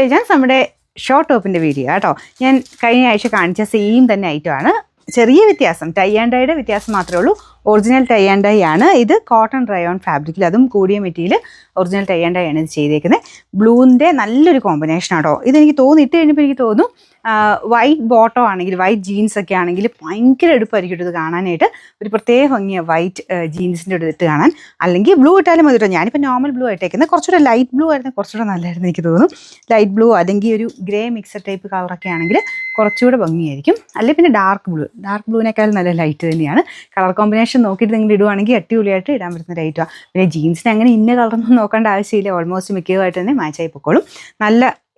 നമ്മുടെ ഷോർട്ട് ടോപ്പിൻ്റെ വീഡിയോ കേട്ടോ. ഞാൻ കഴിഞ്ഞ ആഴ്ച കാണിച്ച സെയിം തന്നെ ഐറ്റമാണ്. ചെറിയ വ്യത്യാസം, ടൈ ആൻഡ് ഡൈയുടെ വ്യത്യാസം മാത്രമേ ഉള്ളൂ. ഒറിജിനൽ ടൈ ആൻഡ് ഡൈ ആണ് ഇത്. കോട്ടൺ റയോൺ ഫാബ്രിക്കിൽ, അതും കൂടിയ material original tie and dye ആണ് ഇത് ചെയ്തേക്കുന്നത്. ബ്ലൂവിൻ്റെ നല്ലൊരു കോമ്പിനേഷൻ ആട്ടോ. ഇതെനിക്ക് ഇട്ട് കഴിഞ്ഞപ്പോൾ എനിക്ക് തോന്നുന്നു വൈറ്റ് ബോട്ടോ ആണെങ്കിൽ, വൈറ്റ് ജീൻസ് ഒക്കെ ആണെങ്കിൽ ഭയങ്കര എടുപ്പായിരിക്കും ഇത് കാണാനായിട്ട്. ഒരു പ്രത്യേക ഭംഗിയാണ് വൈറ്റ് ജീൻസിൻ്റെ ഇട്ട് കാണാൻ. അല്ലെങ്കിൽ ബ്ലൂ ഇട്ടാലും മതി കേട്ടോ. ഞാനിപ്പോൾ നോർമൽ ബ്ലൂ ആയിട്ടേക്കുന്നത്. കുറച്ചുകൂടെ ലൈറ്റ് ബ്ലൂ ആയിരുന്നു കുറച്ചുകൂടെ നല്ലതായിരുന്നു എനിക്ക് തോന്നുന്നു. ലൈറ്റ് ബ്ലൂ അല്ലെങ്കിൽ ഒരു ഗ്രേ മിക്സഡ് ടൈപ്പ് കളറൊക്കെ ആണെങ്കിൽ കുറച്ചുകൂടെ ഭംഗിയായിരിക്കും. അല്ലെങ്കിൽ പിന്നെ ഡാർക്ക് ബ്ലൂവിനേക്കാൾ നല്ല ലൈറ്റ് തന്നെയാണ്. കളർ കോമ്പിനേഷൻ നോക്കിയിട്ട് നിങ്ങൾ ഇടുവാണെങ്കിൽ അടിപൊളിയായിട്ട് ഇടാൻ പറ്റുന്ന ഒരു ഐറ്റമാണ്. പിന്നെ ജീൻസിന് അങ്ങനെ ഇന്ന കളറൊന്നും നോക്കേണ്ട ആവശ്യമില്ല. ഓൾമോസ്റ്റ് മിക്കവായിട്ട് തന്നെ മാച്ചായി പൊക്കോളും.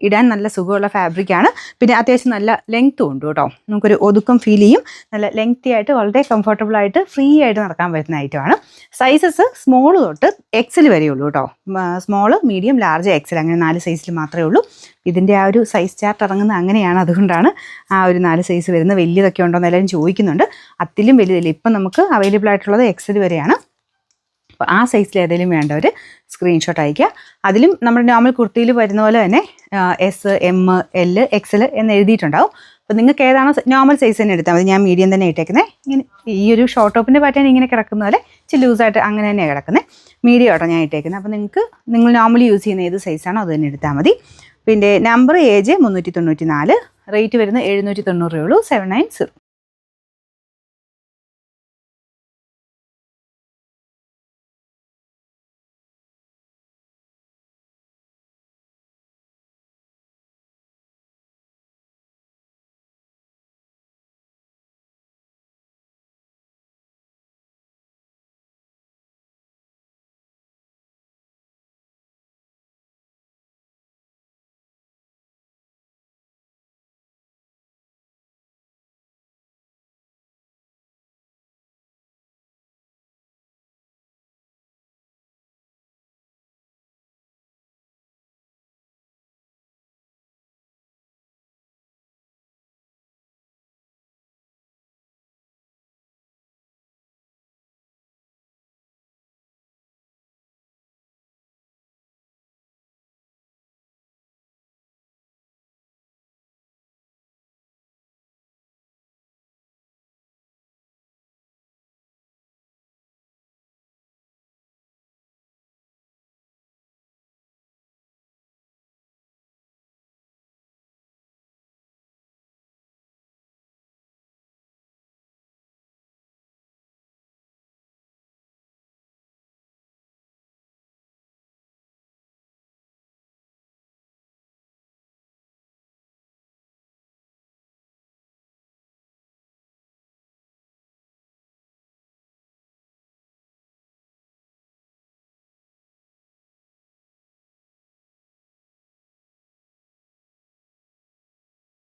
ഇടാൻ നല്ല സുഖമുള്ള ഫാബ്രിക്കാണ്. പിന്നെ അത്യാവശ്യം നല്ല ലെങ്ത്തും ഉണ്ട് കേട്ടോ. നമുക്കൊരു ഒതുക്കം ഫീൽ ചെയ്യും. നല്ല ലെങ്തി ആയിട്ട് വളരെ കംഫർട്ടബിൾ ആയിട്ട് ഫ്രീ ആയിട്ട് നടക്കാൻ പറ്റുന്ന ഐറ്റമാണ്. സൈസസ് സ്മോൾ തൊട്ട് എക്സൽ വരെയുള്ളൂ കേട്ടോ. സ്മോൾ, മീഡിയം, ലാർജ്, എക്സൽ അങ്ങനെ 4 സൈസിൽ മാത്രമേ ഉള്ളൂ. ഇതിൻ്റെ ആ ഒരു സൈസ് ചാർട്ട് ഇറങ്ങുന്നത് അങ്ങനെയാണ്. അതുകൊണ്ടാണ് ആ ഒരു 4 സൈസ് വരുന്നത്. വലിയതൊക്കെ ഉണ്ടോ എന്ന് എല്ലാവരും ചോദിക്കുന്നുണ്ട്. അതിലും വലുതില്ല. ഇപ്പം നമുക്ക് അവൈലബിൾ ആയിട്ടുള്ളത് എക്സൽ വരെയാണ്. അപ്പോൾ ആ സൈസിൽ ഏതെങ്കിലും വേണ്ടവർ സ്ക്രീൻഷോട്ട് അയയ്ക്കുക. അതിലും നമ്മുടെ നോർമൽ കുർത്തിയിൽ വരുന്ന പോലെ തന്നെ എസ്, എം, എൽ, എക്സൽ എന്ന് എഴുതിയിട്ടുണ്ടാവും. അപ്പോൾ നിങ്ങൾക്ക് ഏതാണോ നോർമൽ സൈസ് തന്നെ എടുത്താൽ മതി. ഞാൻ മീഡിയം തന്നെ ഇട്ടേക്കുന്നത്. ഇങ്ങനെ ഈ ഒരു ഷോർട്ട് ടോപ്പിൻ്റെ പാറ്റേൺ ഇങ്ങനെ കിടക്കുന്ന പോലെ ഇച്ചിരി ലൂസായിട്ട് അങ്ങനെ തന്നെയാണ് കിടക്കുന്നത്. മീഡിയം ആട്ടോ ഞാൻ ഇട്ടേക്കുന്നത്. അപ്പോൾ നിങ്ങൾ നോർമലി യൂസ് ചെയ്യുന്ന ഏത് സൈസാണോ അത് തന്നെ എടുത്താൽ മതി. പിന്നെ നമ്പർ ഏജ് 394, റേറ്റ് വരുന്നത് 790 രൂപയുള്ളൂ. 790.